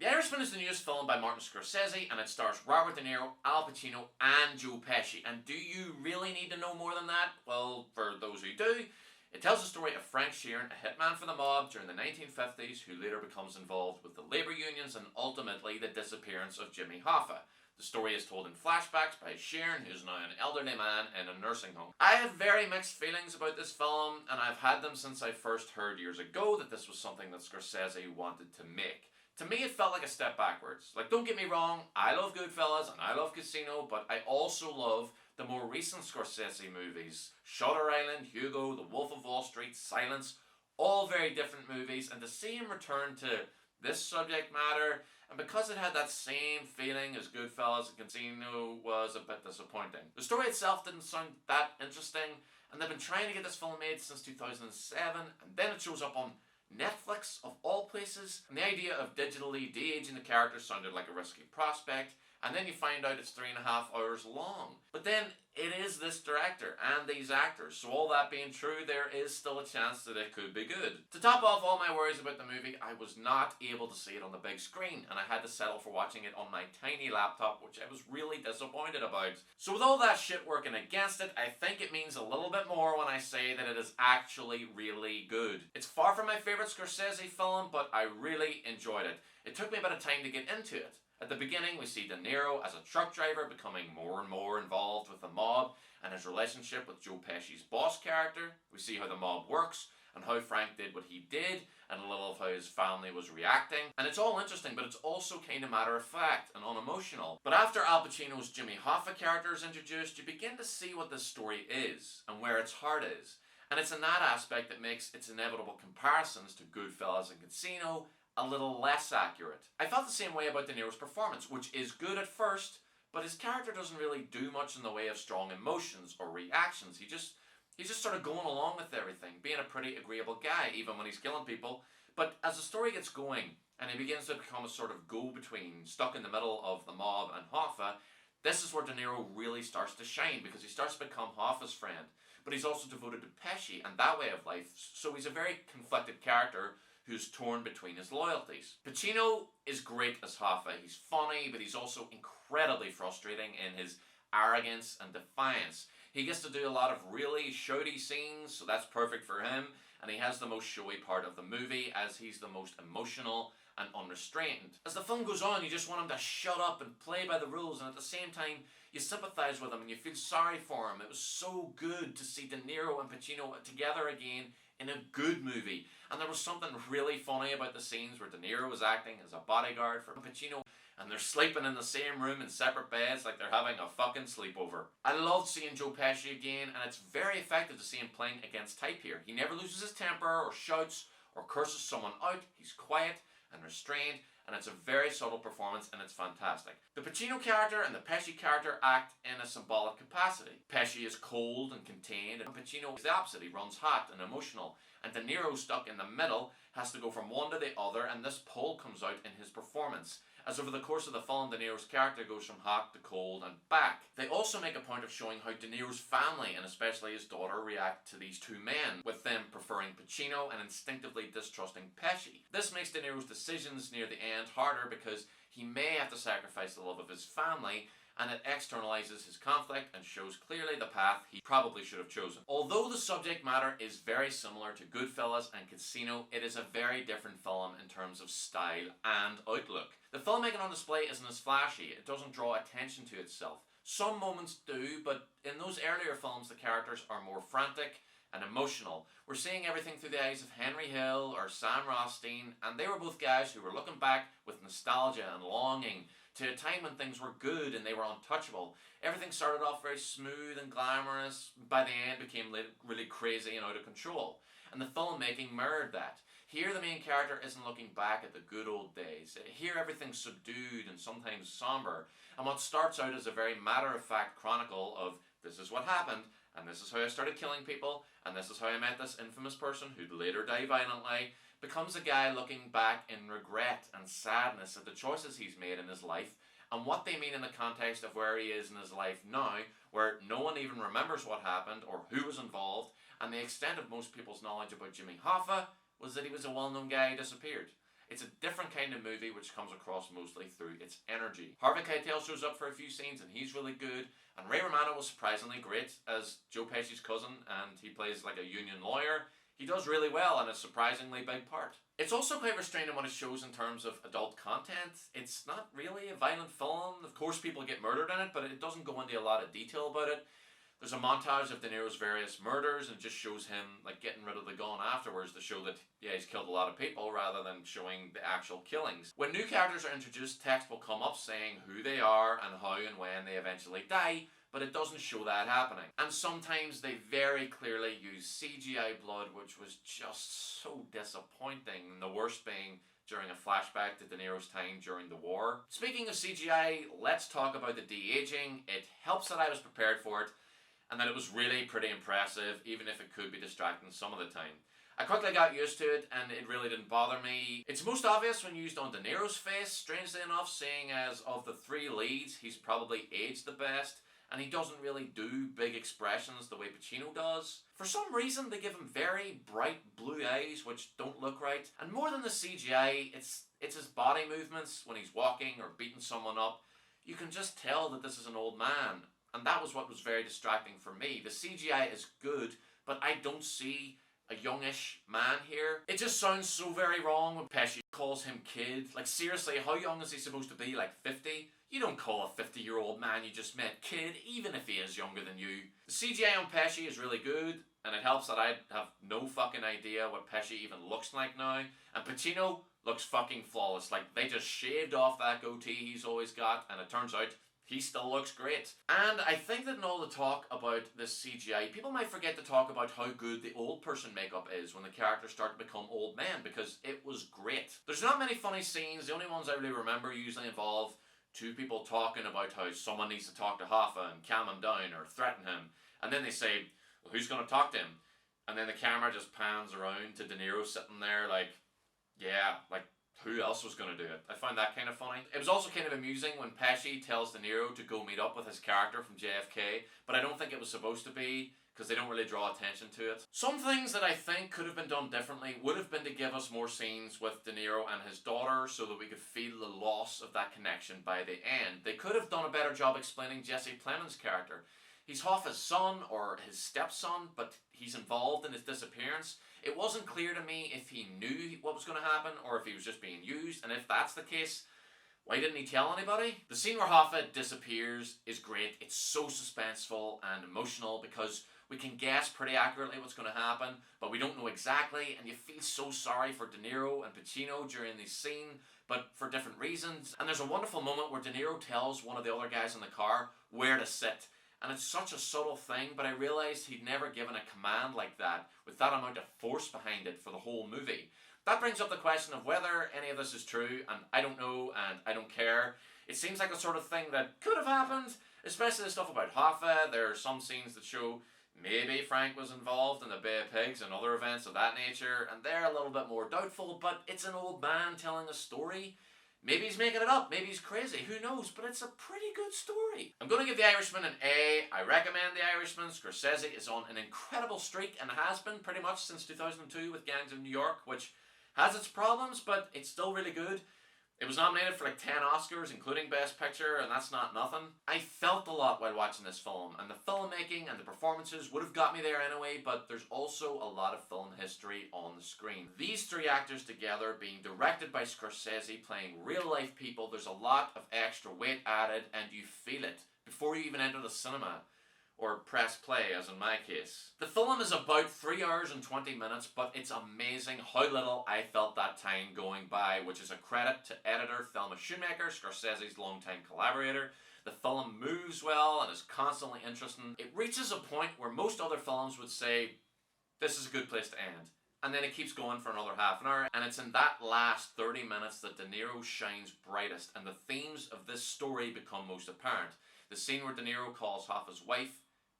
The Irishman is the newest film by Martin Scorsese, and it stars Robert De Niro, Al Pacino and Joe Pesci. And do you really need to know more than that? Well, for those who do, it tells the story of Frank Sheeran, a hitman for the mob during the 1950s who later becomes involved with the labour unions and ultimately the disappearance of Jimmy Hoffa. The story is told in flashbacks by Sheeran, who's now an elderly man in a nursing home. I have very mixed feelings about this film, and I've had them since I first heard years ago that this was something that Scorsese wanted to make. To me, it felt like a step backwards. Like, don't get me wrong, I love Goodfellas and I love Casino, but I also love the more recent Scorsese movies. Shutter Island, Hugo, The Wolf of Wall Street, Silence, all very different movies, and to see him return to this subject matter, and because it had that same feeling as Goodfellas and Casino, was a bit disappointing. The story itself didn't sound that interesting, and they've been trying to get this film made since 2007, and then it shows up on Netflix, of all places, and the idea of digitally de-aging the characters sounded like a risky prospect, and then you find out it's 3.5 hours long. But then, it is this director and these actors, so all that being true, there is still a chance that it could be good. To top off all my worries about the movie, I was not able to see it on the big screen, and I had to settle for watching it on my tiny laptop, which I was really disappointed about. So with all that shit working against it, I think it means a little bit more when I say that it is actually really good. It's far from my favourite Scorsese film, but I really enjoyed it. It took me a bit of time to get into it. At the beginning, we see De Niro as a truck driver becoming more and more involved with the mob and his relationship with Joe Pesci's boss character. We see how the mob works and how Frank did what he did and a little of how his family was reacting. And it's all interesting, but it's also kind of matter of fact and unemotional. But after Al Pacino's Jimmy Hoffa character is introduced, you begin to see what this story is and where its heart is. And it's in that aspect that makes its inevitable comparisons to Goodfellas and Casino a little less accurate. I felt the same way about De Niro's performance, which is good at first, but his character doesn't really do much in the way of strong emotions or reactions. He's just sort of going along with everything, being a pretty agreeable guy, even when he's killing people. But as the story gets going, and he begins to become a sort of go-between, stuck in the middle of the mob and Hoffa, this is where De Niro really starts to shine, because he starts to become Hoffa's friend. But he's also devoted to Pesci and that way of life, so he's a very conflicted character who's torn between his loyalties. Pacino is great as Hoffa. He's funny, but he's also incredibly frustrating in his arrogance and defiance. He gets to do a lot of really shouty scenes, so that's perfect for him, and he has the most showy part of the movie, as he's the most emotional and unrestrained. As the film goes on, you just want him to shut up and play by the rules, and at the same time, you sympathise with him and you feel sorry for him. It was so good to see De Niro and Pacino together again in a good movie. And there was something really funny about the scenes where De Niro was acting as a bodyguard for Pacino, and they're sleeping in the same room in separate beds like they're having a fucking sleepover. I loved seeing Joe Pesci again, and it's very effective to see him playing against type here. He never loses his temper or shouts or curses someone out. He's quiet and restrained, and it's a very subtle performance, and it's fantastic. The Pacino character and the Pesci character act in a symbolic capacity. Pesci is cold and contained, and Pacino is the opposite. He runs hot and emotional, and De Niro, stuck in the middle, has to go from one to the other, and this pull comes out in his performance, as over the course of the film, De Niro's character goes from hot to cold and back. They also make a point of showing how De Niro's family, and especially his daughter, react to these two men, with them preferring Pacino and instinctively distrusting Pesci. This makes De Niro's decisions near the end harder, because he may have to sacrifice the love of his family, and it externalizes his conflict and shows clearly the path he probably should have chosen. Although the subject matter is very similar to Goodfellas and Casino, it is a very different film in terms of style and outlook. The filmmaking on display isn't as flashy. It doesn't draw attention to itself. Some moments do, but in those earlier films the characters are more frantic and emotional. We're seeing everything through the eyes of Henry Hill or Sam Rothstein, and they were both guys who were looking back with nostalgia and longing to a time when things were good and they were untouchable. Everything started off very smooth and glamorous, by the end became really crazy and out of control. And the filmmaking mirrored that. Here the main character isn't looking back at the good old days. Here everything's subdued and sometimes somber, and what starts out as a very matter-of-fact chronicle of this is what happened, and this is how I started killing people, and this is how I met this infamous person who'd later die violently, becomes a guy looking back in regret and sadness at the choices he's made in his life and what they mean in the context of where he is in his life now, where no one even remembers what happened or who was involved, and the extent of most people's knowledge about Jimmy Hoffa was that he was a well-known guy who disappeared. It's a different kind of movie which comes across mostly through its energy. Harvey Keitel shows up for a few scenes and he's really good. And Ray Romano was surprisingly great as Joe Pesci's cousin, and he plays like a union lawyer. He does really well in a surprisingly big part. It's also quite restrained in what it shows in terms of adult content. It's not really a violent film. Of course people get murdered in it, but it doesn't go into a lot of detail about it. There's a montage of De Niro's various murders and it just shows him like getting rid of the gun afterwards to show that, yeah, he's killed a lot of people rather than showing the actual killings. When new characters are introduced, text will come up saying who they are and how and when they eventually die, but it doesn't show that happening. And sometimes they very clearly use CGI blood, which was just so disappointing, the worst being during a flashback to De Niro's time during the war. Speaking of CGI, let's talk about the de-aging. It helps that I was prepared for it, and that it was really pretty impressive, even if it could be distracting some of the time. I quickly got used to it, and it really didn't bother me. It's most obvious when used on De Niro's face, strangely enough, seeing as of the three leads, he's probably aged the best, and he doesn't really do big expressions the way Pacino does. For some reason, they give him very bright blue eyes, which don't look right. And more than the CGI, it's his body movements when he's walking or beating someone up. You can just tell that this is an old man. And that was what was very distracting for me. The CGI is good, but I don't see a youngish man here. It just sounds so very wrong when Pesci calls him kid. Like seriously, how young is he supposed to be? Like 50? You don't call a 50-year-old man you just met kid, even if he is younger than you. The CGI on Pesci is really good, and it helps that I have no fucking idea what Pesci even looks like now. And Pacino looks fucking flawless. Like they just shaved off that goatee he's always got, and it turns out he still looks great. And I think that in all the talk about this CGI, people might forget to talk about how good the old person makeup is when the characters start to become old men, because it was great. There's not many funny scenes. The only ones I really remember usually involve two people talking about how someone needs to talk to Hoffa and calm him down or threaten him. And then they say, well, who's going to talk to him? And then the camera just pans around to De Niro sitting there like, yeah, like, who else was going to do it? I found that kind of funny. It was also kind of amusing when Pesci tells De Niro to go meet up with his character from JFK, but I don't think it was supposed to be, because they don't really draw attention to it. Some things that I think could have been done differently would have been to give us more scenes with De Niro and his daughter so that we could feel the loss of that connection by the end. They could have done a better job explaining Jesse Plemons' character. He's Hoffa's son or his stepson, but he's involved in his disappearance. It wasn't clear to me if he knew what was going to happen or if he was just being used, and if that's the case, why didn't he tell anybody? The scene where Hoffa disappears is great. It's so suspenseful and emotional because we can guess pretty accurately what's going to happen, but we don't know exactly, and you feel so sorry for De Niro and Pacino during this scene, but for different reasons. And there's a wonderful moment where De Niro tells one of the other guys in the car where to sit. And it's such a subtle thing, but I realised he'd never given a command like that with that amount of force behind it for the whole movie. That brings up the question of whether any of this is true, and I don't know, and I don't care. It seems like the sort of thing that could have happened, especially the stuff about Hoffa. There are some scenes that show maybe Frank was involved in the Bay of Pigs and other events of that nature, and they're a little bit more doubtful, but it's an old man telling a story. Maybe he's making it up, maybe he's crazy, who knows, but it's a pretty good story. I'm going to give The Irishman an A. I recommend The Irishman. Scorsese is on an incredible streak and has been pretty much since 2002 with Gangs of New York, which has its problems, but it's still really good. It was nominated for like 10 Oscars, including Best Picture, and that's not nothing. I felt a lot while watching this film, and the filmmaking and the performances would have got me there anyway, but there's also a lot of film history on the screen. These three actors together, being directed by Scorsese, playing real-life people, there's a lot of extra weight added, and you feel it before you even enter the cinema. Or press play, as in my case. The film is about 3 hours and 20 minutes, but it's amazing how little I felt that time going by, which is a credit to editor Thelma Schoonmaker, Scorsese's longtime collaborator. The film moves well and is constantly interesting. It reaches a point where most other films would say, this is a good place to end. And then it keeps going for another half an hour, and it's in that last 30 minutes that De Niro shines brightest, and the themes of this story become most apparent. The scene where De Niro calls Hoffa's wife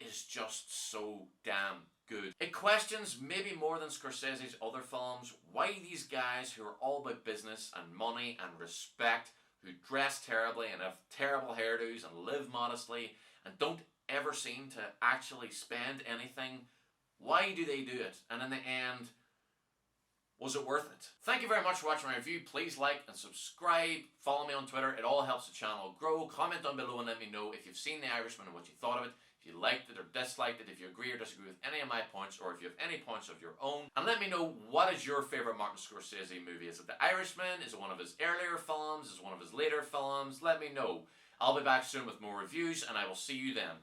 is just so damn good. It questions, maybe more than Scorsese's other films, why these guys who are all about business and money and respect, who dress terribly and have terrible hairdos and live modestly and don't ever seem to actually spend anything, why do they do it? And in the end, Was it worth it? Thank you very much for watching my review. Please like and subscribe. Follow me on Twitter. It all helps the channel grow. Comment down below and let me know if you've seen The Irishman and what you thought of it. If you liked it or disliked it, if you agree or disagree with any of my points, or if you have any points of your own. And let me know, what is your favourite Martin Scorsese movie? Is it The Irishman? Is it one of his earlier films? Is it one of his later films? Let me know. I'll be back soon with more reviews, and I will see you then.